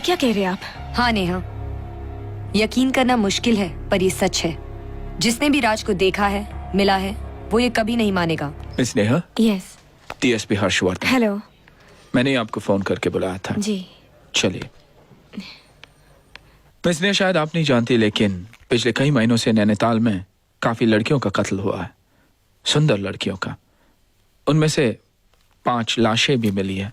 क्या कह रहे हैं आप? हाँ नेहा, यकीन करना मुश्किल है पर ये सच है। जिसने भी राज को देखा है, मिला है, वो ये कभी नहीं मानेगा। Miss Neha, yes. DSP Harshvardhan. Hello. मैंने आपको फोन करके बुलाया था। जी। चलिए। मिस नेहा, शायद आप नहीं जानती लेकिन पिछले कई महीनों से नैनीताल में काफी लड़कियों का कत्ल हुआ है, सुंदर लड़कियों का। उनमें से 5 लाशें भी मिली है।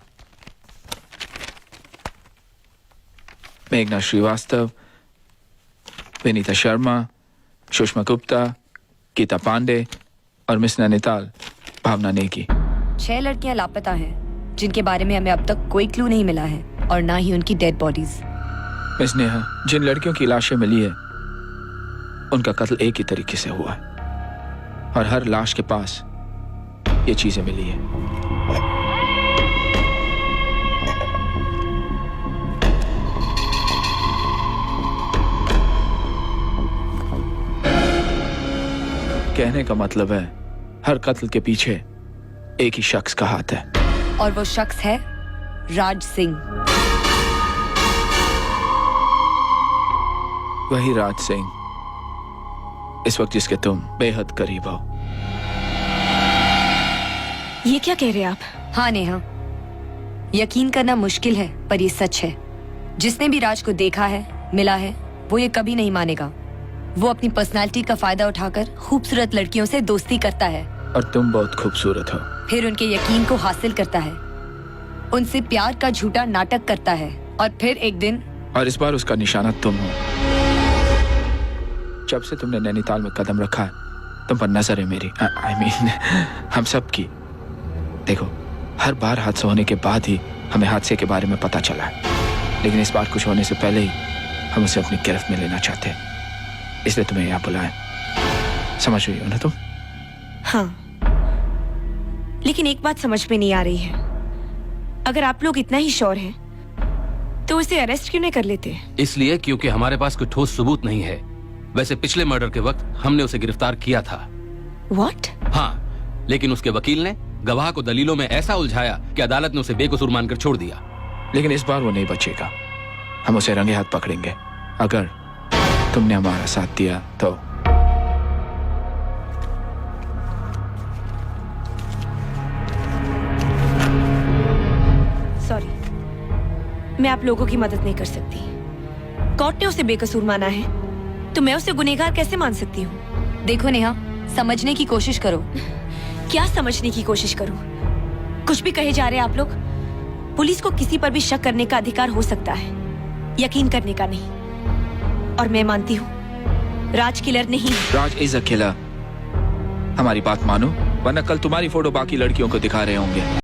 मेघना श्रीवास्तव, विनीता शर्मा, सुषमा गुप्ता, गीता पांडे और मिस नैनीताल भावना नेगी। 6 लड़कियां लापता हैं, जिनके बारे में हमें अब तक कोई क्लू नहीं मिला है और ना ही उनकी डेड बॉडीज। मिस नेहा, जिन लड़कियों की लाशें मिली है उनका कत्ल एक ही तरीके से हुआ है और हर लाश के पास ये चीजें मिली है। कहने का मतलब है हर कत्ल के पीछे एक ही शख्स का हाथ है और वो शख्स है राज सिंह। वही राज सिंह, इस वक्त जिसके तुम बेहद करीब हो। ये क्या कह रहे हैं आप? हाँ नेहा, यकीन करना मुश्किल है पर ये सच है। जिसने भी राज को देखा है, मिला है, वो ये कभी नहीं मानेगा। वो अपनी पर्सनालिटी का फायदा उठाकर खूबसूरत लड़कियों से दोस्ती करता है और तुम बहुत खूबसूरत हो। फिर उनके यकीन को हासिल करता है, उनसे प्यार का झूठा नाटक करता है और फिर एक दिन, और इस बार उसका निशाना तुम हो। जब से तुमने नैनीताल में कदम रखा है, तुम पर नजर है मेरी, I mean, हम सब की। देखो, हर बार हादसा होने के बाद ही हमें हादसे के बारे में पता चला है, लेकिन इस बार कुछ होने से पहले ही हम उसे अपनी गिरफ्त में लेना चाहते हैं, इसलिए तुम्हें यहाँ बुलाया। समझ रही हो ना तुम? हाँ, लेकिन एक बात समझ में नहीं आ रही है। अगर आप लोग इतना ही श्योर हैं, तो उसे अरेस्ट क्यों नहीं कर लेते? इसलिए क्योंकि हमारे पास कोई ठोस सबूत नहीं है। वैसे पिछले मर्डर के वक्त हमने उसे गिरफ्तार किया था। What? हाँ, लेकिन उसके वकील ने गवाह को दलीलों में ऐसा उलझाया कि अदालत ने उसे बेकसूर मानकर छोड़ दिया। लेकिन इस बार वो नहीं बचेगा। हम उसे रंगे हाथ पकड़ेंगे। अगर तुमने हमारा साथ दिया तो। सॉरी, मैं आप लोगों की मदद नहीं कर सकती। कोर्ट ने उसे बेकसूर माना है, तो मैं उसे गुनहगार कैसे मान सकती हूँ? देखो नेहा, समझने की कोशिश करो। क्या समझने की कोशिश करूं? कुछ भी कहे जा रहे हैं आप लोग। पुलिस को किसी पर भी शक करने का अधिकार हो सकता है, यकीन करने का नहीं। और मैं मानती हूँ राज किलर नहीं। राज इज अ किलर। हमारी बात मानो, वरना कल तुम्हारी फोटो बाकी लड़कियों को दिखा रहे होंगे।